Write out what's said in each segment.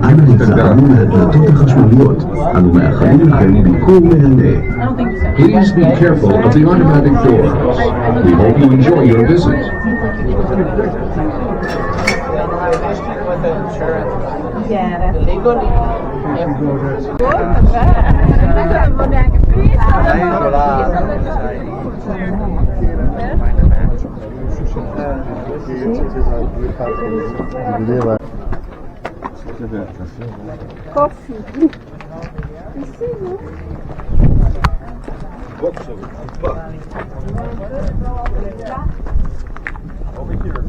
אנו התגעגענו להדלתות החשמליות, אנו מאחלים לכם ביקור מהנה. Please be careful of the automatic doors. We hope you enjoy your visit. Coffee. Over here.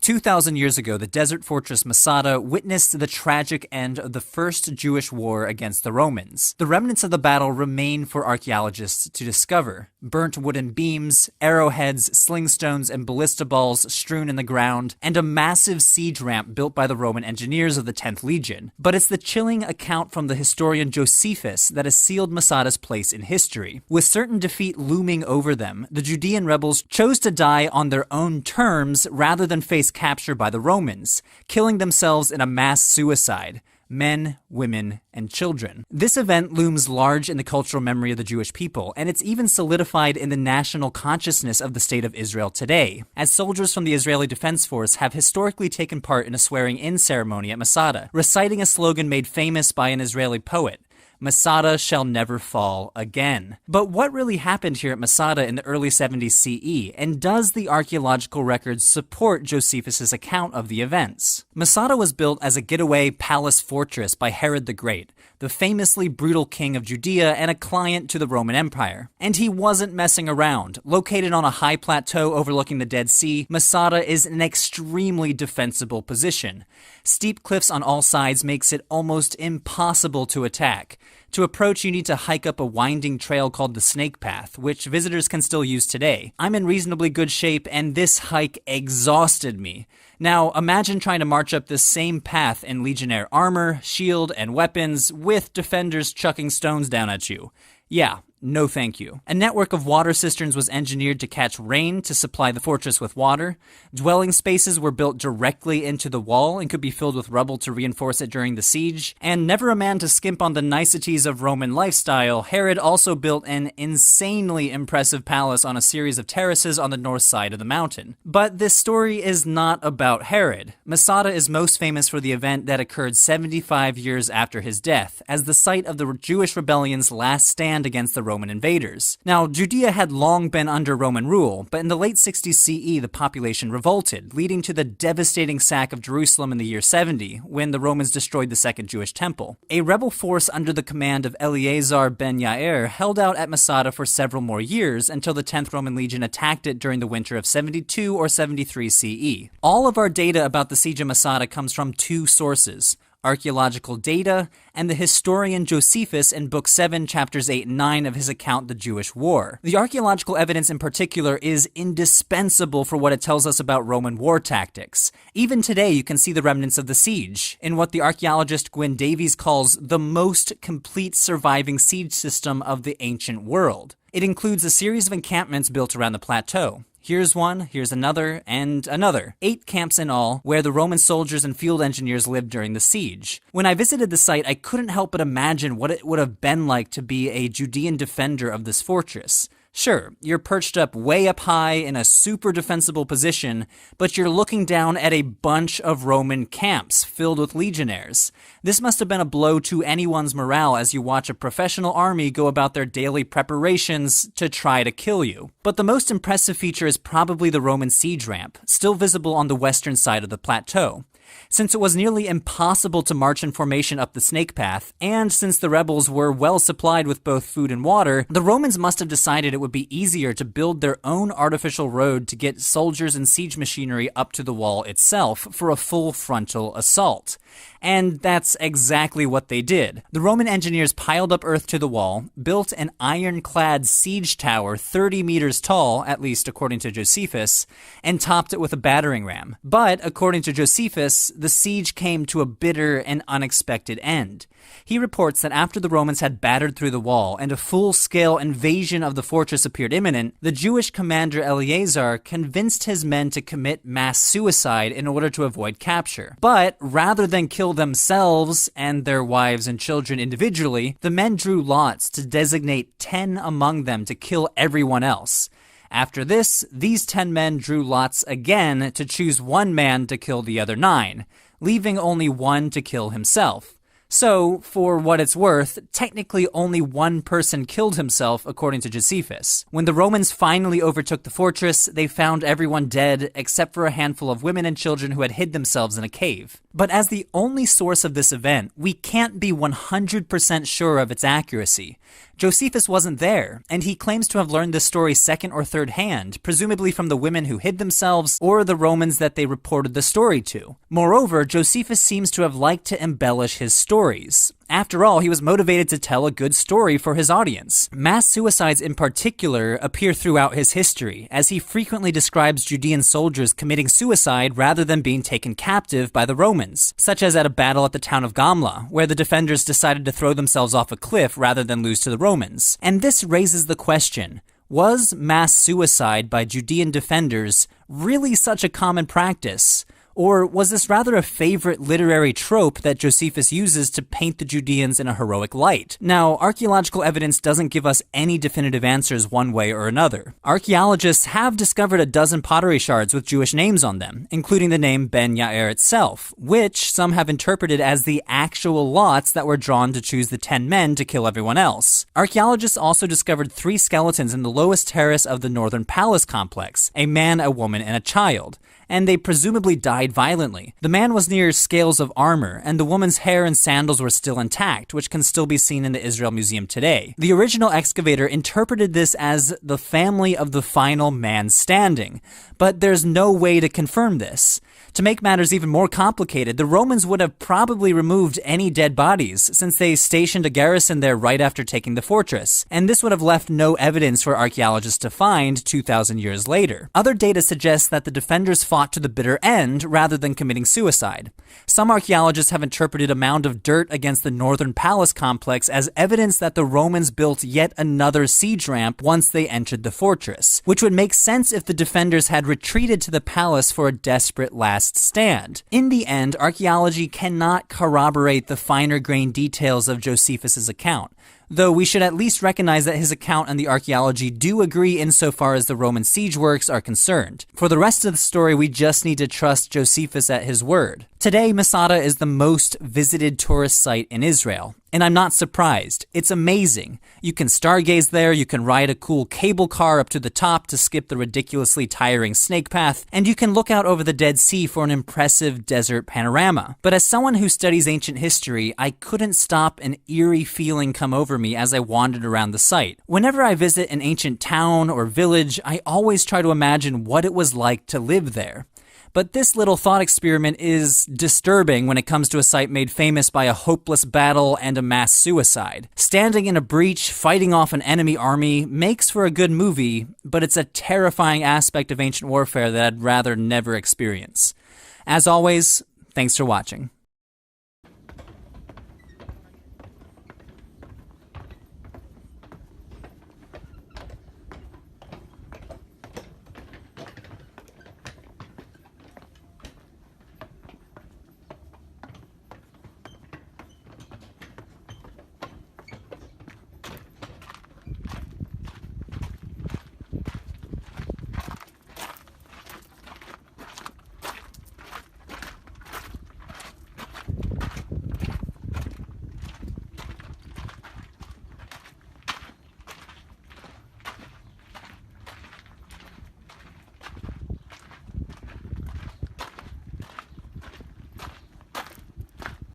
2,000 years ago, the desert fortress Masada witnessed the tragic end of the first Jewish war against the Romans. The remnants of the battle remain for archaeologists to discover. Burnt wooden beams, arrowheads, sling stones, and ballista balls strewn in the ground, and a massive siege ramp built by the Roman engineers of the 10th Legion. But it's the chilling account from the historian Josephus that has sealed Masada's place in history. With certain defeat looming over them, the Judean rebels chose to die on their own terms rather than face capture by the Romans, killing themselves in a mass suicide. Men, women, and children. This event looms large in the cultural memory of the Jewish people, and it's even solidified in the national consciousness of the State of Israel today, as soldiers from the Israeli Defense Force have historically taken part in a swearing-in ceremony at Masada, reciting a slogan made famous by an Israeli poet: Masada shall never fall again. But what really happened here at Masada in the early 70s CE, and does the archaeological records support Josephus' account of the events? Masada was built as a getaway palace fortress by Herod the Great, the famously brutal king of Judea and a client to the Roman Empire. And he wasn't messing around. Located on a high plateau overlooking the Dead Sea, Masada is an extremely defensible position. Steep cliffs on all sides makes it almost impossible to attack. To approach, you need to hike up a winding trail called the Snake Path, which visitors can still use today. I'm in reasonably good shape, and this hike exhausted me. Now, imagine trying to march up this same path in Legionnaire armor, shield, and weapons, with defenders chucking stones down at you. Yeah, no thank you. A network of water cisterns was engineered to catch rain to supply the fortress with water. Dwelling spaces were built directly into the wall and could be filled with rubble to reinforce it during the siege. And never a man to skimp on the niceties of Roman lifestyle, Herod also built an insanely impressive palace on a series of terraces on the north side of the mountain. But this story is not about Herod. Masada is most famous for the event that occurred 75 years after his death, as the site of the Jewish rebellion's last stand against the Roman invaders. Now, Judea had long been under Roman rule, but in the late 60s CE, the population revolted, leading to the devastating sack of Jerusalem in the year 70, when the Romans destroyed the Second Jewish Temple. A rebel force under the command of Eleazar ben Yair held out at Masada for several more years until the 10th Roman Legion attacked it during the winter of 72 or 73 CE. All of our data about the siege of Masada comes from two sources: archaeological data, and the historian Josephus in Book 7, Chapters 8 and 9 of his account, The Jewish War. The archaeological evidence in particular is indispensable for what it tells us about Roman war tactics. Even today, you can see the remnants of the siege, in what the archaeologist Gwyn Davies calls the most complete surviving siege system of the ancient world. It includes a series of encampments built around the plateau. Here's one, here's another, and another. 8 camps in all, where the Roman soldiers and field engineers lived during the siege. When I visited the site, I couldn't help but imagine what it would have been like to be a Judean defender of this fortress. Sure, you're perched up way up high in a super defensible position, but you're looking down at a bunch of Roman camps filled with legionnaires. This must have been a blow to anyone's morale as you watch a professional army go about their daily preparations to try to kill you. But the most impressive feature is probably the Roman siege ramp, still visible on the western side of the plateau. Since it was nearly impossible to march in formation up the Snake Path, and since the rebels were well supplied with both food and water, the Romans must have decided it would be easier to build their own artificial road to get soldiers and siege machinery up to the wall itself for a full frontal assault. And that's exactly what they did. The Roman engineers piled up earth to the wall, built an ironclad siege tower 30 meters tall, at least according to Josephus, and topped it with a battering ram. But, according to Josephus, the siege came to a bitter and unexpected end. He reports that after the Romans had battered through the wall and a full-scale invasion of the fortress appeared imminent, the Jewish commander Eleazar convinced his men to commit mass suicide in order to avoid capture. But rather than kill themselves and their wives and children individually, the men drew lots to designate 10 among them to kill everyone else. After this, these 10 men drew lots again to choose one man to kill the other 9, leaving only one to kill himself. So, for what it's worth, technically only one person killed himself, according to Josephus. When the Romans finally overtook the fortress, they found everyone dead, except for a handful of women and children who had hid themselves in a cave. But as the only source of this event, we can't be 100% sure of its accuracy. Josephus wasn't there, and he claims to have learned this story second or third hand, presumably from the women who hid themselves or the Romans that they reported the story to. Moreover, Josephus seems to have liked to embellish his stories. After all, he was motivated to tell a good story for his audience. Mass suicides in particular appear throughout his history, as he frequently describes Judean soldiers committing suicide rather than being taken captive by the Romans, such as at a battle at the town of Gamla, where the defenders decided to throw themselves off a cliff rather than lose to the Romans. And this raises the question, was mass suicide by Judean defenders really such a common practice? Or was this rather a favorite literary trope that Josephus uses to paint the Judeans in a heroic light? Now, archaeological evidence doesn't give us any definitive answers one way or another. Archaeologists have discovered a dozen pottery shards with Jewish names on them, including the name Ben Yair itself, which some have interpreted as the actual lots that were drawn to choose the 10 men to kill everyone else. Archaeologists also discovered 3 skeletons in the lowest terrace of the northern palace complex, a man, a woman, and a child, and they presumably died violently. The man was near scales of armor, and the woman's hair and sandals were still intact, which can still be seen in the Israel Museum today. The original excavator interpreted this as the family of the final man standing, but there's no way to confirm this. To make matters even more complicated, the Romans would have probably removed any dead bodies, since they stationed a garrison there right after taking the fortress, and this would have left no evidence for archaeologists to find 2,000 years later. Other data suggests that the defenders fought to the bitter end rather than committing suicide. Some archaeologists have interpreted a mound of dirt against the northern palace complex as evidence that the Romans built yet another siege ramp once they entered the fortress, which would make sense if the defenders had retreated to the palace for a desperate last stand. In the end, archaeology cannot corroborate the finer-grained details of Josephus's account, though we should at least recognize that his account and the archaeology do agree insofar as the Roman siege works are concerned. For the rest of the story, we just need to trust Josephus at his word. Today, Masada is the most visited tourist site in Israel, and I'm not surprised. It's amazing. You can stargaze there, you can ride a cool cable car up to the top to skip the ridiculously tiring snake path, and you can look out over the Dead Sea for an impressive desert panorama. But as someone who studies ancient history, I couldn't stop an eerie feeling come over me as I wandered around the site. Whenever I visit an ancient town or village, I always try to imagine what it was like to live there. But this little thought experiment is disturbing when it comes to a site made famous by a hopeless battle and a mass suicide. Standing in a breach, fighting off an enemy army makes for a good movie, but it's a terrifying aspect of ancient warfare that I'd rather never experience. As always, thanks for watching.